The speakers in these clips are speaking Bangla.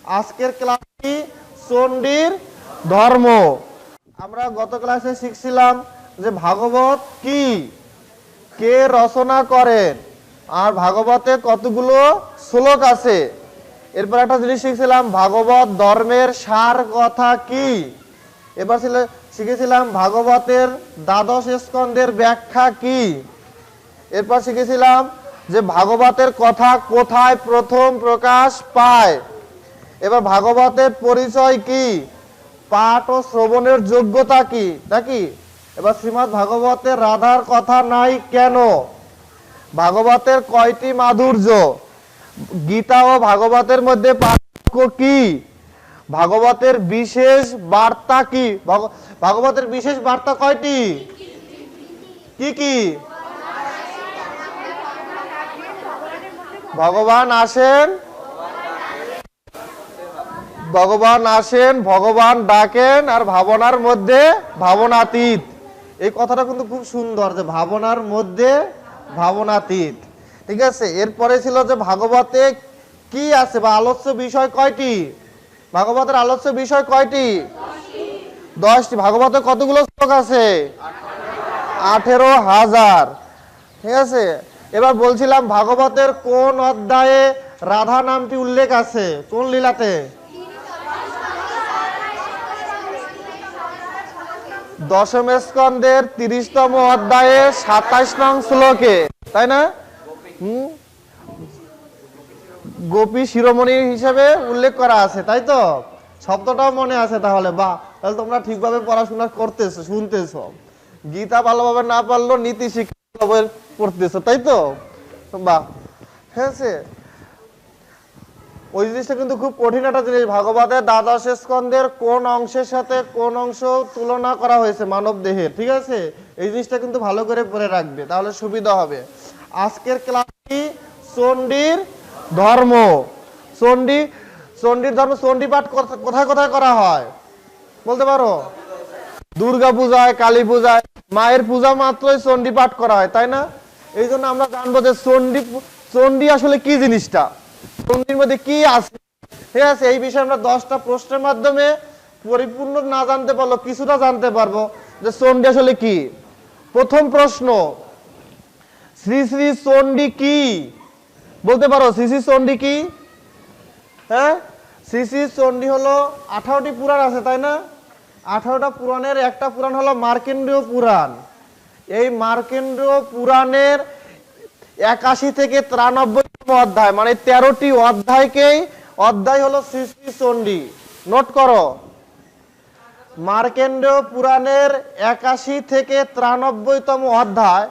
আজকের ক্লাসটি চণ্ডীর ধর্ম। আমরা গত ক্লাসে শিখছিলাম যে ভাগবত কি, কে রচনা করেন, আর ভাগবতে কতগুলো শ্লোক আছে। এরপর একটা জিনিস শিখছিলাম ভাগবত ধর্মের সার কথা কি। এবার শিখেছিলাম ভাগবতের দ্বাদশ স্কন্ধের ব্যাখ্যা কি। এরপর শিখেছিলাম যে ভাগবতের কথা কোথায় প্রথম প্রকাশ পায়। এবার ভাগবতের পরিচয় কি, পাঠ ও শ্রবণের যোগ্যতা কি, নাকি। এবার শ্রীমদ্ ভাগবতের রাধার কথা নাই কেন, ভাগবতের কয়টি মাধুর্য, গীতা ও ভাগবতের মধ্যে পার্থক্য কি, ভাগবতের বিশেষ বার্তা কি। ভাগবতের বিশেষ বার্তা কয়টি, কি কি? ভগবান আসেন, ভগবান ডাকেন, আর ভাবনার মধ্যে ভাবনাতীত। এই কথাটা কিন্তু খুব সুন্দর, যে ভাবনার মধ্যে ভাবনাতীত। ঠিক আছে। এরপরে ছিল যে ভাগবতে কি আছে বা আলোচ্য বিষয় কয়টি। ভাগবতের আলোচ্য বিষয় কয়টি? 10টি। ভাগবতে কতগুলো শ্লোক আছে? 18,000। ঠিক আছে। এবার বলছিলাম ভাগবতের কোন অধ্যায়ে রাধা নামটি উল্লেখ আছে, কোন লীলাতে? দশম স্কন্ধের 30তম অধ্যায়ে 27 নং শ্লোকে, তাই না? গোপী শিরোমণি হিসেবে উল্লেখ করা আছে, তাই তো? শব্দটাও মনে আছে তাহলে? তাহলে তোমরা ঠিকভাবে পড়াশোনা করতেছো, শুনতেছো। গীতা ভালোভাবে না পারলেও নীতি শিক্ষা পড়তেছো, তাই তো? বাহ, ঠিক আছে। ওই জিনিসটা কিন্তু খুব কঠিন একটা জিনিস। ভাগবতের দ্বাদশ স্কন্ধের কোন অংশের সাথে কোন অংশ তুলনা করা হয়েছে মানব দেহের, ঠিক আছে? এই জিনিসটা কিন্তু ভালো করে পড়ে রাখবে, তাহলে সুবিধা হবে। আজকের ক্লাসটি চণ্ডীর ধর্ম। চণ্ডীর ধর্ম, চণ্ডী পাঠ কোথায় কোথায় করা হয় বলতে পারো? দুর্গা পূজায়, কালী পূজায়, মায়ের পূজা মাত্রই চণ্ডী পাঠ করা হয়, তাই না? এই জন্য আমরা জানবো যে চণ্ডী আসলে কি জিনিসটা, চণ্ডীর মধ্যে কি আছে। ঠিক আছে। এই বিষয়ে আমরা 10টা প্রশ্নের মাধ্যমে পরিপূর্ণ না জানতে পারলো কিছুটা জানতে পারবো যে চণ্ডী আসলে কি। প্রথম প্রশ্ন, শ্রী শ্রী চণ্ডী কি বলতে পারো? শ্রী শ্রী চণ্ডী কি? হ্যাঁ, শ্রী শ্রী চণ্ডী হলো 18টি পুরাণ আছে, তাই না? 18টা পুরাণের একটা পুরাণ হলো মার্কেন্ডীয় পুরাণ। এই মার্কেন্ডীয় পুরাণের 81 থেকে 93তম অধ্যায়, মানে 13টি অধ্যায় হলো শ্রী শ্রী চণ্ডী। নোট করো, মার্কেন্ডীয় পুরাণের 81 থেকে 93তম অধ্যায়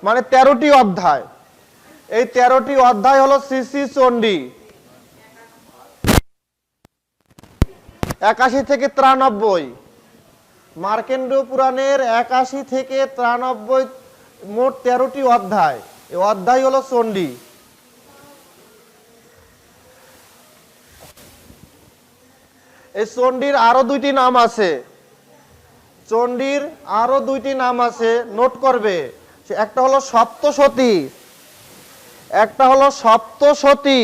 মানে 13টি অধ্যায়। এই 13টি অধ্যায় হলো শ্রী শ্রী চণ্ডী। 81 থেকে 93, মার্কেন্ডীয় পুরাণের 81 থেকে 93, মোট 13টি অধ্যায়। এই অধ্যায় হলো চণ্ডী। এই চণ্ডীর আরো দুইটি নাম আছে, চণ্ডীর আরো দুইটি নাম আছে, নোট করবে। একটা হলো সপ্তসতী,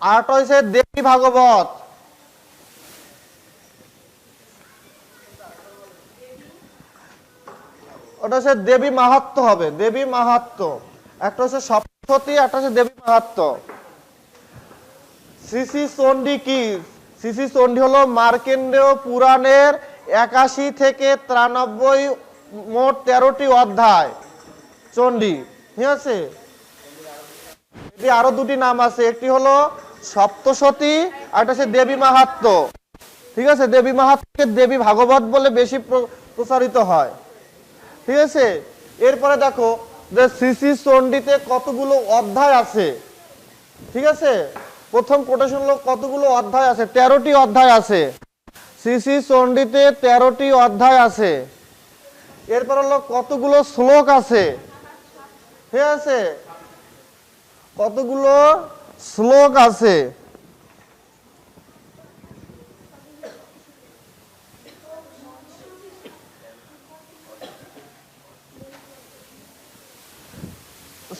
আরটা হচ্ছে দেবী ভাগবত। ওটা হচ্ছে দেবী মাহাত্ম্য হবে, দেবী মাহাত্ম্য। একটা হচ্ছে সপ্তসতী, একটা হচ্ছে দেবী মাহাত্ম্য। শ্রী শ্রী চণ্ডী কি? শ্রী শ্রী চণ্ডী হলো মার্কেন্ডীয় পুরাণের 81 থেকে 93, মোট 13টি অধ্যায় চণ্ডী। ঠিক আছে। আরো দুটি নাম আছে, একটি হলো সপ্তসতী, আর একটা হচ্ছে দেবী মাহাত্ম্য। ঠিক আছে। দেবী মাহাত্ম্যকে দেবী ভাগবত বলে বেশি প্রচারিত হয়। ঠিক আছে। এরপরে দেখো যে শ্রী শ্রী চণ্ডীতে কতগুলো অধ্যায় আছে। ঠিক আছে। প্রথম কোটেশন হলো কতগুলো অধ্যায় আছে? 13টি অধ্যায় আছে। শ্রী শ্রী চণ্ডীতে 13টি অধ্যায় আছে। এরপর হলো কতগুলো শ্লোক আছে। ঠিক আছে, কতগুলো শ্লোক আছে।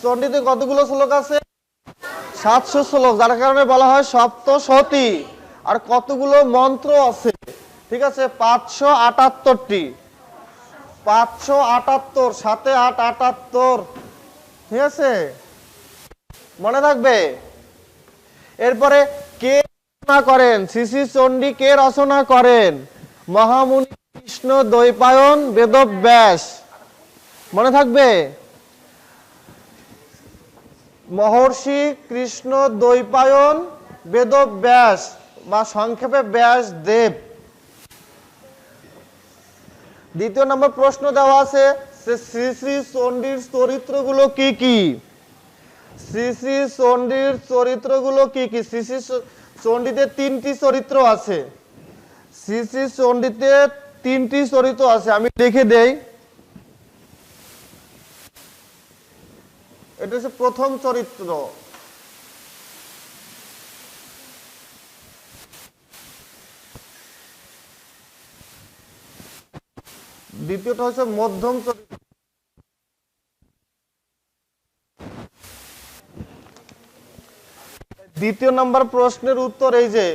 চণ্ডীতে কতগুলো শ্লোক আছে? 700 শ্লোক, যার কারণে বলা হয় সপ্তশতী। আর কতগুলো মন্ত্র আছে? ঠিক আছে, 578টি। 578, 7 8 78। ঠিক আছে, মনে থাকবে। এরপরে কে রচনা করেন? শ্রী শ্রী চণ্ডী কে রচনা করেন? মহামুনি কৃষ্ণ দ্বৈপায়ন বেদব্যাস। মনে থাকবে, মহর্ষি কৃষ্ণ দ্বৈপায়ন বেদব্যাস বা সংক্ষেপে ব্যাসদেব। দ্বিতীয় নম্বর প্রশ্ন দেওয়া আছে, শ্রী শ্রী চণ্ডীর চরিত্রগুলো কি কি? শ্রী শ্রী চণ্ডীর চরিত্রগুলো কি কি? শ্রী শ্রী চণ্ডীতে 3টি চরিত্র আছে। শ্রী শ্রী চণ্ডীতে 3টি চরিত্র আছে, আমি লিখে দেই। এটা হচ্ছে প্রথম চরিত্র। দ্বিতীয়টা হচ্ছে মধ্যম চরিত্র। দ্বিতীয় নম্বর প্রশ্নের উত্তর এই যে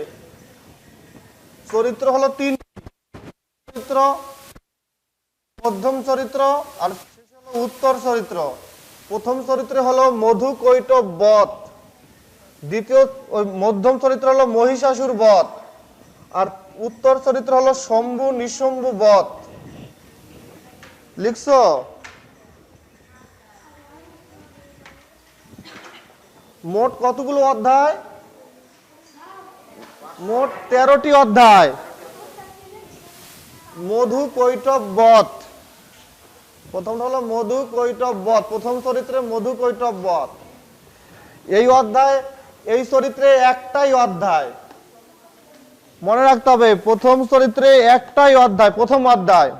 চরিত্র হলো 3 চরিত্র, মধ্যম চরিত্র আর শেষ হলো উত্তর চরিত্র। প্রথম চরিত্র হলো মধু কৈটব বধ, দ্বিতীয় মধ্যম চরিত্র হলো মহিষাসুর বধ, আর উত্তর চরিত্র হলো শম্ভু নিঃশম্ভু বধ। লিখছো? মোট কতগুলো অধ্যায়? মোট 13টি অধ্যায়। মধু কৈটব বধ, প্রথমটা হলো মধু কৈটব বধ, প্রথম চরিত্রে মধু কৈটব বধ। এই অধ্যায়, এই চরিত্রে একটাই অধ্যায়, মনে রাখতে হবে। প্রথম চরিত্রে একটাই অধ্যায়, প্রথম অধ্যায়।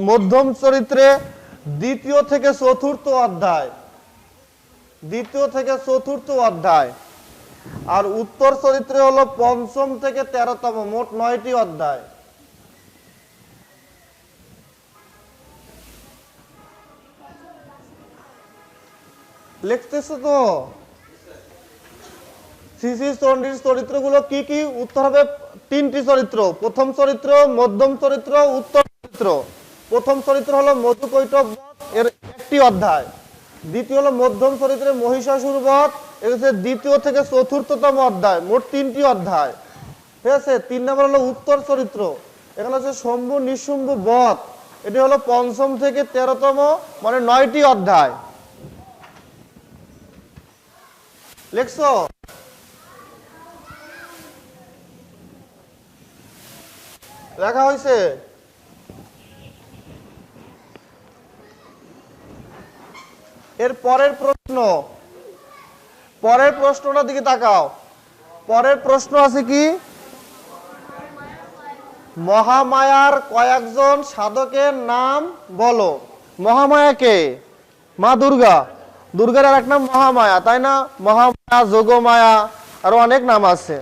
মধ্যম চরিত্রে দ্বিতীয় থেকে চতুর্থ অধ্যায়, দ্বিতীয় থেকে চতুর্থ অধ্যায়। আর উত্তর চরিত্রে হলো পঞ্চম থেকে 13তম, মোট 9টি অধ্যায়। লিখতেছো তো? শ্রী শ্রী চণ্ডীর চরিত্রগুলো কি কি? উত্তর হবে 3টি চরিত্র, প্রথম চরিত্র, মধ্যম চরিত্র, উত্তর চরিত্র। প্রথম চরিত্র হলো মধু কৈটব বধ, এর একটি অধ্যায়। দ্বিতীয় হলো মধ্যম চরিত্রে মহিষাসুর বধ, এর হচ্ছে দ্বিতীয় থেকে চতুর্থতম অধ্যায়, মোট 3টি অধ্যায়। ঠিক আছে। 3 নম্বর হলো উত্তর চরিত্র, এখানে হচ্ছে শম্ভু নিঃশম্ভু বধ, এটি হলো পঞ্চম থেকে 13তম, মানে 9টি অধ্যায়। লিখছো? লেখা হয়েছে? এর পরের প্রশ্ন, পরের প্রশ্নটার দিকে তাকাও। পরের প্রশ্ন আছে কি? মহামায়ার কয়েকজন সাধকের নাম বলো। মহামায়া কে? মা দুর্গা। দুর্গার আর এক নাম মহামায়া, তাই না? মহামায়া, যোগমায়া, আরো অনেক নাম আছে।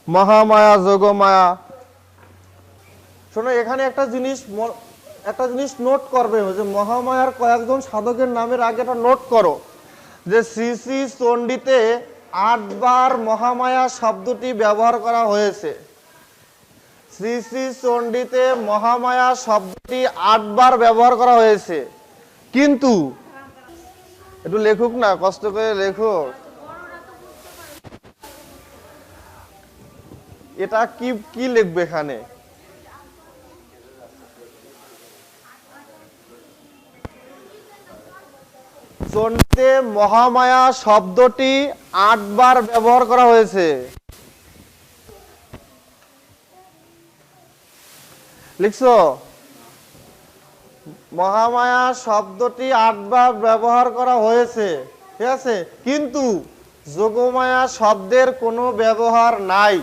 মহামায়া, যোগমায়া। শোনো, এখানে একটা জিনিস নোট করবে, যে মহামায়ার কয়েকজন সাধকের নামের আগে একটা নোট করো, যে শ্রী শ্রী চণ্ডীতে 8 বার মহামায়া শব্দটি ব্যবহার করা হয়েছে। শ্রী শ্রী চণ্ডীতে মহামায়া শব্দটি 8 বার ব্যবহার করা হয়েছে। কিন্তু একটু লেখুক না, কষ্ট করে লেখুক। এটা কি কি লিখবে এখানে? চণ্ডীতে মহামায়া শব্দটি 8 বার ব্যবহার করা হয়েছে। লিখছো? মহামায়া শব্দটি 8 বার ব্যবহার করা হয়েছে, ঠিক আছে। কিন্তু যোগমায়া শব্দের কোনো ব্যবহার নাই।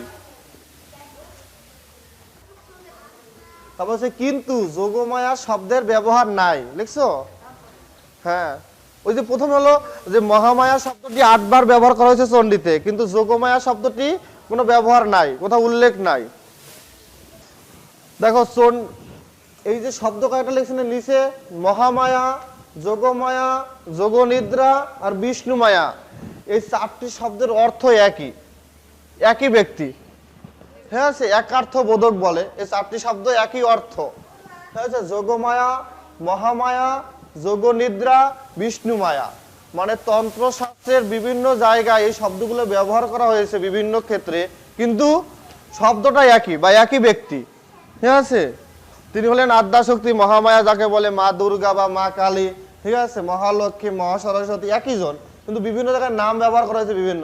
তারপর কিন্তু যোগমায়া শব্দের ব্যবহার নাই, লিখছো? হ্যাঁ, ওই যে প্রথম হলো যে মহামায়া শব্দটি 8 বার ব্যবহার করা হয়েছে চণ্ডীতে, কিন্তু যোগমায়া শব্দটি কোনো ব্যবহার নাই, কোথাও উল্লেখ নাই। দেখো, এই যে শব্দ কয়েকটা লিখছেন নিচে, মহামায়া, যোগমায়া, যোগনিদ্রা আর বিষ্ণুমায়া, এই চারটি শব্দের অর্থ একই, একই ব্যক্তি। হ্যাঁ, সে একার্থ বোধক বলে। এই চারটি শব্দ একই অর্থ। হ্যাঁ, যোগমায়া, মহামায়া, যোগনিদ্রা, বিষ্ণুমায়া। মানে তন্ত্রশাস্ত্রের বিভিন্ন জায়গায় এই শব্দগুলো ব্যবহার করা হয়েছে বিভিন্ন ক্ষেত্রে, কিন্তু শব্দটা একই বা একই ব্যক্তি। ঠিক আছে, তিনি হলেন আদ্যাশক্তি, মহামায়া যাকে বলে মা দুর্গা বা মা কালী। ঠিক আছে, মহালক্ষ্মী, মহাসরস্বতী একই জন, কিন্তু বিভিন্ন জায়গায় নাম ব্যবহার করা হয়েছে বিভিন্ন।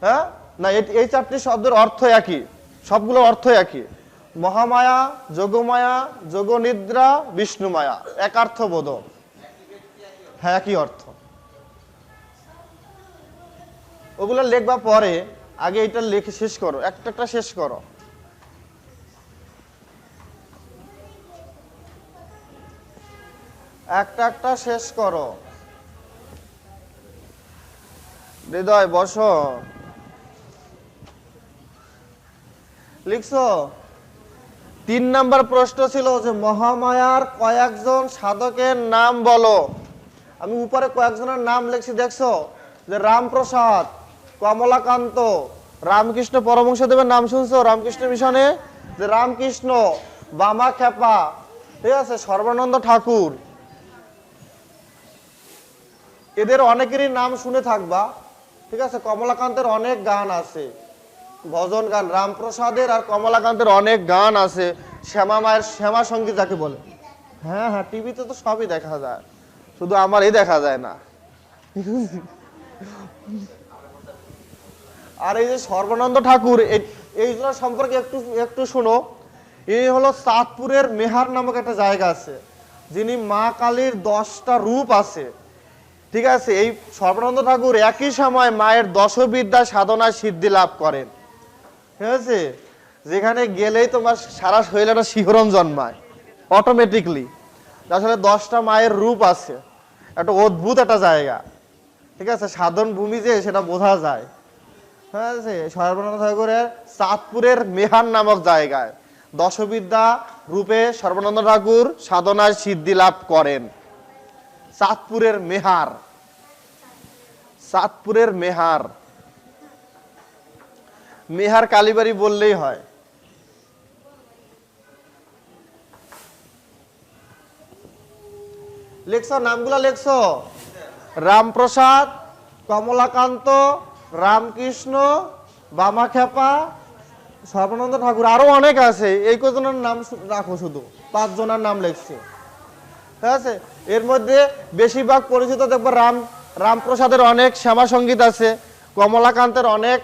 হ্যাঁ না, এই চারটি শব্দের অর্থ একই, সবগুলো অর্থ একই। মহামায়া, যোগমায়া, যোগনিদ্রা, বিষ্ণুমায়া, একার্থ বোধক। হ্যাঁ, একই অর্থ। ওগুলো লিখবা পরে, আগে এটা লিখে শেষ করো, একটা একটা শেষ করো। একটা একটা শেষ করো। হৃদয় বসো। লিখছো? 3 নাম্বার প্রশ্ন ছিল যে মহামায়ার কয়েকজন সাধকের নাম বলো। আমি উপরে কয়েকজনের নাম লিখছি, দেখছো? যে রামপ্রসাদ, কমলাকান্ত, রামকৃষ্ণ পরমহংসদেবের নাম শুনছো? রামকৃষ্ণ মিশনে যে রামকৃষ্ণ, বামা খেপা, ঠিক আছে, সর্বানন্দ ঠাকুর, এদের অনেকেরই নাম শুনে থাকবা। ঠিক আছে, কমলাকান্তের অনেক গান আছে, ভজন গান। রামপ্রসাদের আর কমলাকান্তের অনেক গান আছে। শ্যামা মায়ের শ্যামা সঙ্গীত যাকে বলে। হ্যাঁ হ্যাঁ, টিভিতে তো সবই দেখা যায়, শুধু আমার এই দেখা যায় না। আর এই যে সর্বানন্দ ঠাকুর, এই সম্পর্কে একটু একটু শোনো। এই হলো চাঁদপুরের মেহার নামক একটা জায়গা আছে, যিনি মা কালীর 10টা রূপ আছে। ঠিক আছে, এই সর্বানন্দ ঠাকুর একই সময় মায়ের দশবিদ্যা সাধনায় সিদ্ধি লাভ করেন। ঠিক আছে, যেখানে গেলেই তোমার সারা শরীরে একটা শিহরণ জন্মায় অটোমেটিকলি। আসলে 10টা মায়ের রূপ আছে, একটা অদ্ভুত একটা জায়গা। ঠিক আছে, সাধন ভূমি যে সেটা বোঝা যায়। ঠিক আছে, সর্বানন্দ ঠাকুরের চাঁদপুরের মেহার নামক জায়গায় দশবিদ্যা রূপে সর্বানন্দ ঠাকুর সাধনায় সিদ্ধি লাভ করেন। চাঁদপুরের মেহার, চাঁদপুরের মেহার, মেহার কালীবাড়ি বললেই হয়। লেখছো? নামগুলা লেখছো? রামপ্রসাদ, কমলাকান্ত, রামকৃষ্ণ, বামাখ্যাপা, সর্বানন্দ ঠাকুর, আরো অনেক আছে। এই কজনের নাম রাখো, শুধু 5 জনের নাম লেখছি। ঠিক আছে, এর মধ্যে বেশিরভাগ পরিচিত দেখবো রামপ্রসাদের অনেক শ্যামা সঙ্গীত আছে, কমলাকান্তের অনেক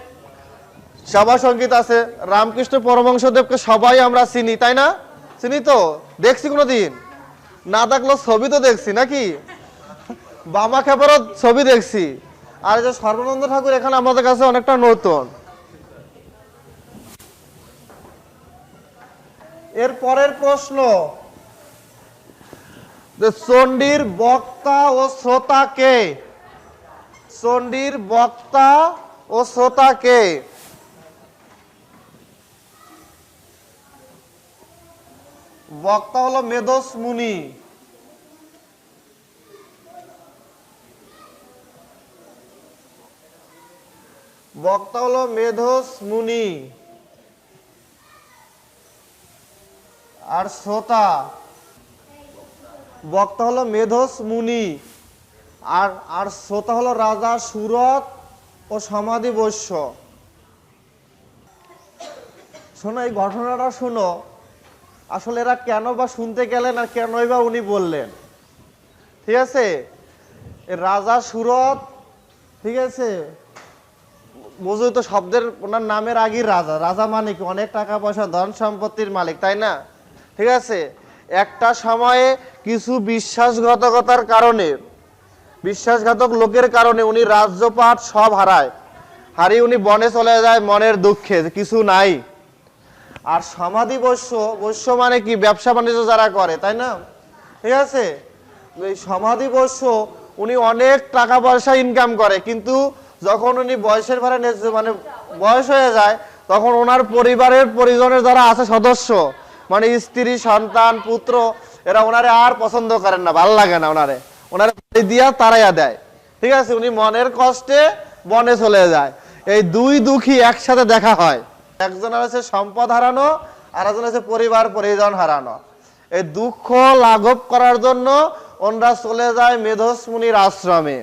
শ্যামা সঙ্গীত আছে, রামকৃষ্ণ পরমহংসদেবকে সবাই আমরা চিনি, তাই না? চিনি তো, দেখছি কোনোদিন না দেখলো ছবি তো দেখছি নাকি, বামা খেপারও ছবি দেখছি। আর যে সর্বানন্দ ঠাকুর এখানে আমাদের কাছে অনেকটা নতুন। এর পরের প্রশ্ন, চণ্ডীর বক্তা ও শ্রোতা কে? চণ্ডীর বক্তা ও শ্রোতা কে? বক্তা হলো মেধস মুনি। বক্তা হলো মেধস মুনি। আর শ্রোতা, বক্তা হলো মেধস মুনি, আর শ্রোতা হলো রাজা সুরত ও সমাধি বৈশ্য। শোনো, এই ঘটনাটা শোনো, আসলে এরা কেন বা শুনতে গেলেন আর কেনই বা উনি বললেন। ঠিক আছে, রাজা সুরত, ঠিক আছে, বুঝো তো শব্দের, ওনার নামের আগে রাজা। রাজা মানে কি? অনেক টাকা পয়সা, ধন সম্পত্তির মালিক, তাই না? ঠিক আছে, একটা সময়ে কিছু বিশ্বাসঘাতকতার কারণে, বিশ্বাসঘাতক লোকের কারণে উনি রাজ্যপাট সব হারিয়ে উনি বনে চলে যায় মনের দুঃখে, কিছু নাই। আর সমাধি বৈশ্য, বৈশ্য মানে কি? ব্যবসা বাণিজ্য যারা করে, তাই না? ঠিক আছে, এই সমাধি বৈশ্য উনি অনেক টাকা পয়সা ইনকাম করে, কিন্তু যখন উনি বয়সের ভারে মানে বয়স হয়ে যায়, তখন ওনার পরিবারের পরিজনের যারা আছে সদস্য, মানে স্ত্রী, সন্তান, পুত্র, এরা ওনারে আর পছন্দ করেন না, ভালো লাগে না ওনারে, ওনারে দিয়া তারাইয়া দেয়। ঠিক আছে, উনি মনের কষ্টে বনে চলে যায়। এই দুই দুঃখী একসাথে দেখা হয়। একজনের হচ্ছে সম্পদ হারানো, আর একজন হচ্ছে পরিবার পরিজন হারানো। এই দুঃখ লাঘব করার জন্য ওনরা চলে যায় মেধস মুনির আশ্রমে।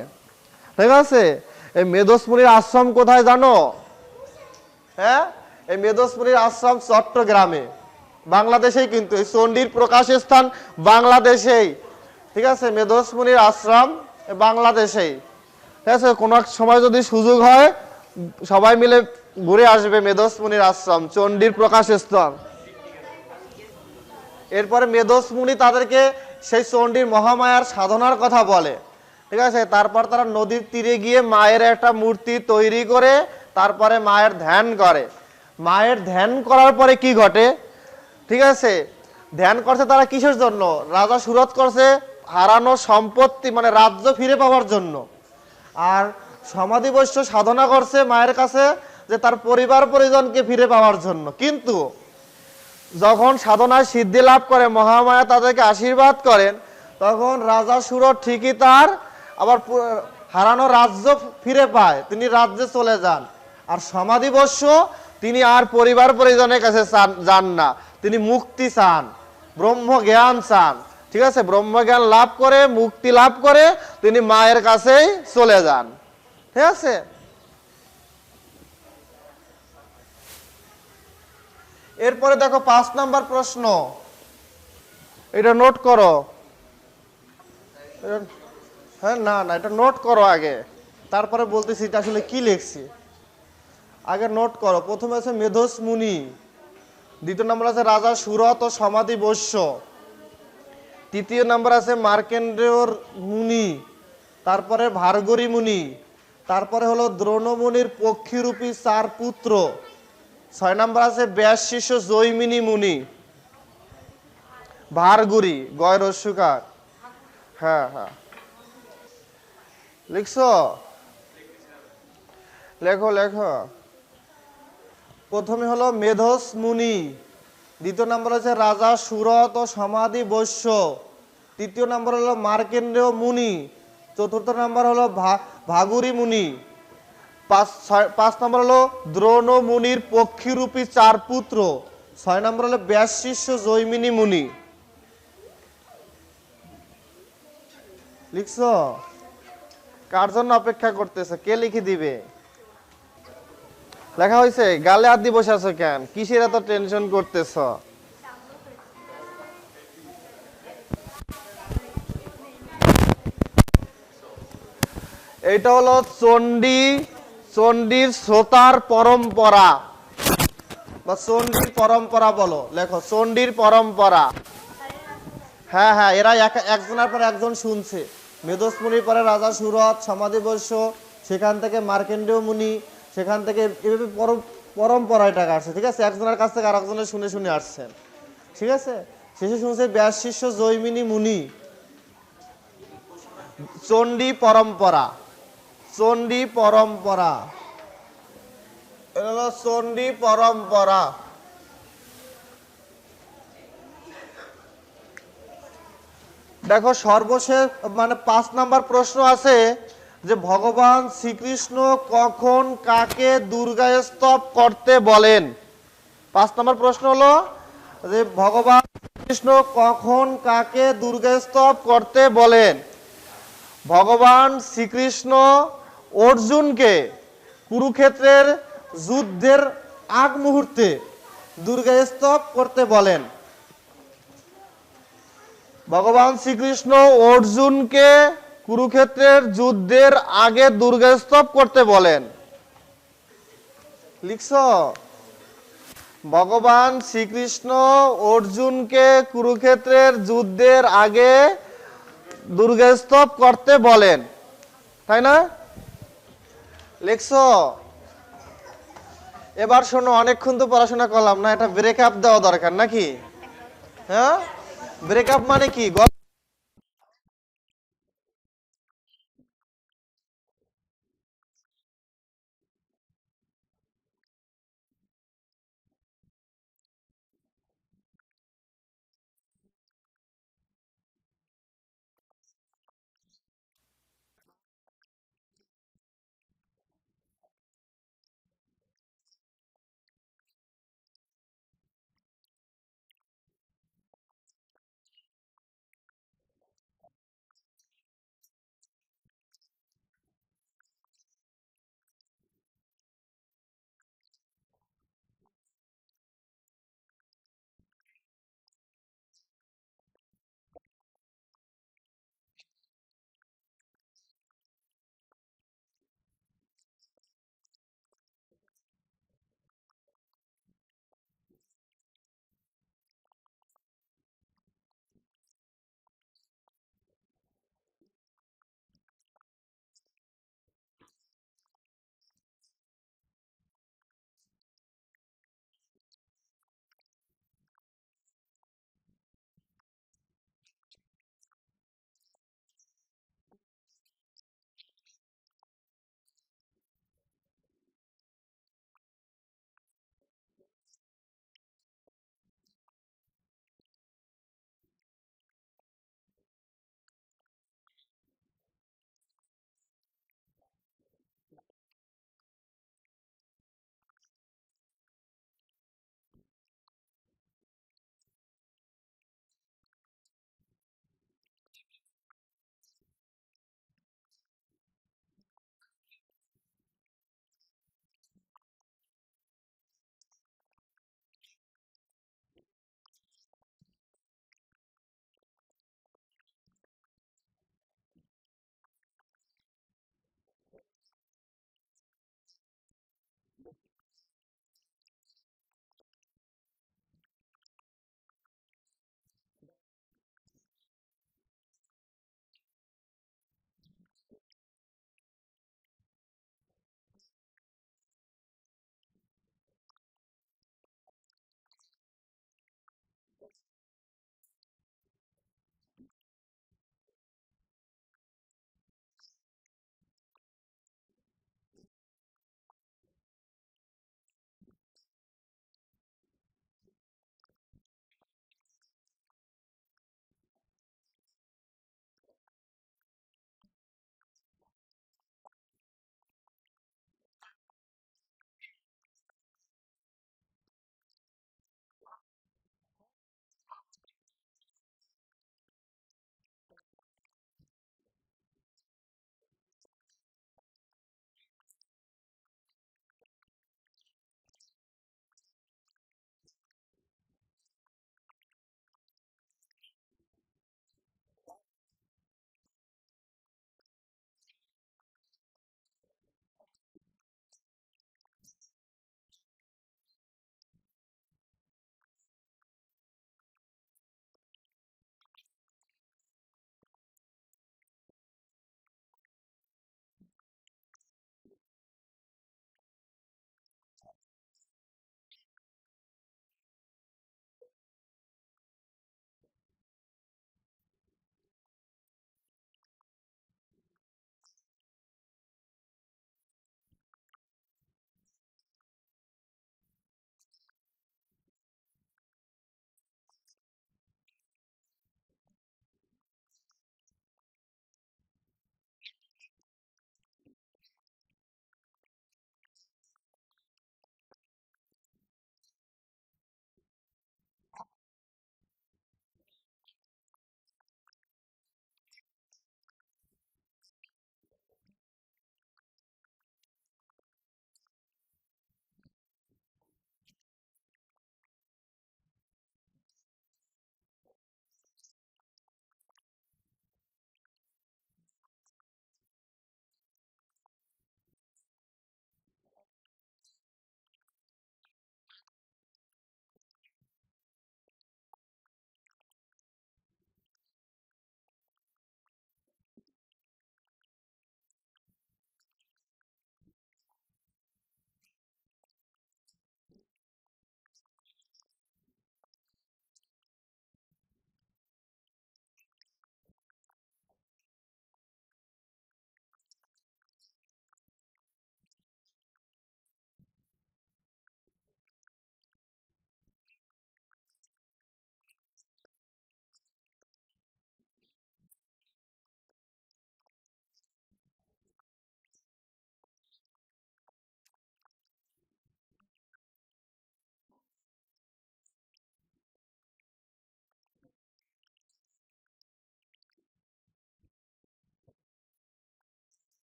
ঠিক আছে, এই মেধস মুনির আশ্রম কোথায় জানো? হ্যাঁ, এই মেধস মুনির আশ্রম চট্টগ্রামে, বাংলাদেশেই। কিন্তু এই চণ্ডীর প্রকাশ স্থান বাংলাদেশেই। ঠিক আছে, মেধস মুনির আশ্রম বাংলাদেশেই। ঠিক আছে, কোনো এক সময় যদি সুযোগ হয় সবাই মিলে ঘুরে আসবে মেধস মুনির আশ্রম, চণ্ডীর প্রকাশ স্থান। এরপরে মেধস মুনি তাদেরকে সেই চণ্ডীর মহামায়ার সাধনার কথা বলে। ঠিক আছে, তারপর তারা নদীর তীরে গিয়ে মায়ের একটা মূর্তি তৈরি করে তারপরে মায়ের ধ্যান করে। মায়ের ধ্যান করার পরে কি ঘটে? ঠিক আছে, ধ্যান করছে তারা কিসের জন্য? রাজা সুরত করছে হারানো সম্পত্তি মানে রাজ্য ফিরে পাওয়ার জন্য। আর সমাধি বৈশ্য সাধনা করছে মায়ের কাছে যে তার পরিবার পরিজনকে ফিরে পাওয়ার জন্য। কিন্তু যখন সাধনায় সিদ্ধি লাভ করে মহামায়া তাদেরকে আশীর্বাদ করেন, তখন রাজা সুরত ঠিকই তার আবার হারানো রাজ্য ফিরে পায়, তিনি রাজ্যে চলে যান। আর সমাধি বৈশ্য তিনি আর পরিবার পরিজনের কাছে যান না, তিনি মুক্তি চান, ব্রহ্ম জ্ঞান চান। ঠিক আছে, ব্রহ্মজ্ঞান লাভ করে মুক্তি লাভ করে তিনি মায়ের কাছেই চলে যান। ঠিক আছে, এরপরে দেখো 5 নাম্বার প্রশ্ন, এটা নোট করো। হ্যাঁ, না না, এটা নোট করো আগে, তারপরে বলতেছি এটা আসলে কি লিখছি। আগে নোট করো। প্রথমে আছে মেধস মুনি, দ্বিতীয় নম্বর আছে রাজা সুরত ও সমাধি বৈশ্য, তৃতীয় নম্বর আছে মার্কেন্ডেয়র মুনি, তারপরে ভার্গরী মুনি, তারপরে হলো দ্রোণমুনির পক্ষীরূপী 4 পুত্র, 6 নম্বর আছে ব্যাস শিষ্য জৈমিনী মুনি। ভার্গরী গয় রস্যকার। হ্যাঁ হ্যাঁ, লিখছো? লেখো লেখো। প্রথমে হলো মেধস মুনি, দ্বিতীয় নম্বর হচ্ছে রাজা সুরত ও সমাধি বৈশ্য, তৃতীয় নম্বর হলো মার্কেন্ডেয় মুনি, চতুর্থ নম্বর হলো ভাগুরী মুনি, 5 নম্বর হলো দ্রোণ মুনির পক্ষীরূপী 4 পুত্র, 6 নম্বর হলো ব্যাস শিষ্য জৈমিনী মুনি। লিখছো? কার জন্য অপেক্ষা করতেছে? কে লিখে দিবে? লেখা হয়েছে? গালে হাত দিয়ে বসে আছো কেন? কিসের এত টেনশন করতেছ? এইটা হলো চণ্ডীর শ্রোতার পরম্পরা বা চণ্ডীর পরম্পরা বলো। লেখো চণ্ডীর পরম্পরা। হ্যাঁ হ্যাঁ, এরা একজনের পর একজন শুনছে। মেধস মুনির পরে রাজা সুরত, সমাধি বৈশ্য, সেখান থেকে মার্কেন্ডেয় মুনি, সেখান থেকে এভাবে পরম্পরা এটা আসছে। ঠিক আছে, একজনের কাছ থেকে আরেকজনের শুনে শুনে আসছেন। ঠিক আছে, শেষে শুনছে ব্যাস শিষ্য জৈমিনী মুনি। চণ্ডী পরম্পরা, চণ্ডী পরম্পরা, এটা হলো চণ্ডী পরম্পরা। দেখো সর্বশেষ মানে 5 নাম্বার প্রশ্ন আছে যে ভগবান শ্রীকৃষ্ণ কখন কাকে দুর্গাস্তব করতে বলেন? 5 নম্বর প্রশ্ন হলো যে ভগবান কৃষ্ণ কখন কাকে দুর্গাস্তব করতে বলেন? ভগবান শ্রীকৃষ্ণ অর্জুনকে কুরুক্ষেত্রের যুদ্ধের আগ মুহূর্তে দুর্গাস্তব করতে বলেন। ভগবান শ্রীকৃষ্ণ অর্জুনকে কুরুক্ষেত্রের যুদ্ধের আগে দুর্গাস্তব করতে বলেন। লিখছ? ভগবান শ্রীকৃষ্ণ অর্জুনকে কুরুক্ষেত্রের যুদ্ধের আগে দুর্গাস্তব করতে বলেন, তাই না? লিখছ? এবার শোনো, অনেকক্ষণ তো পড়াশোনা করলাম না, এটা ব্রেকআপ দেওয়া দরকার নাকি? হ্যাঁ, ব্রেকআপ মানে কি?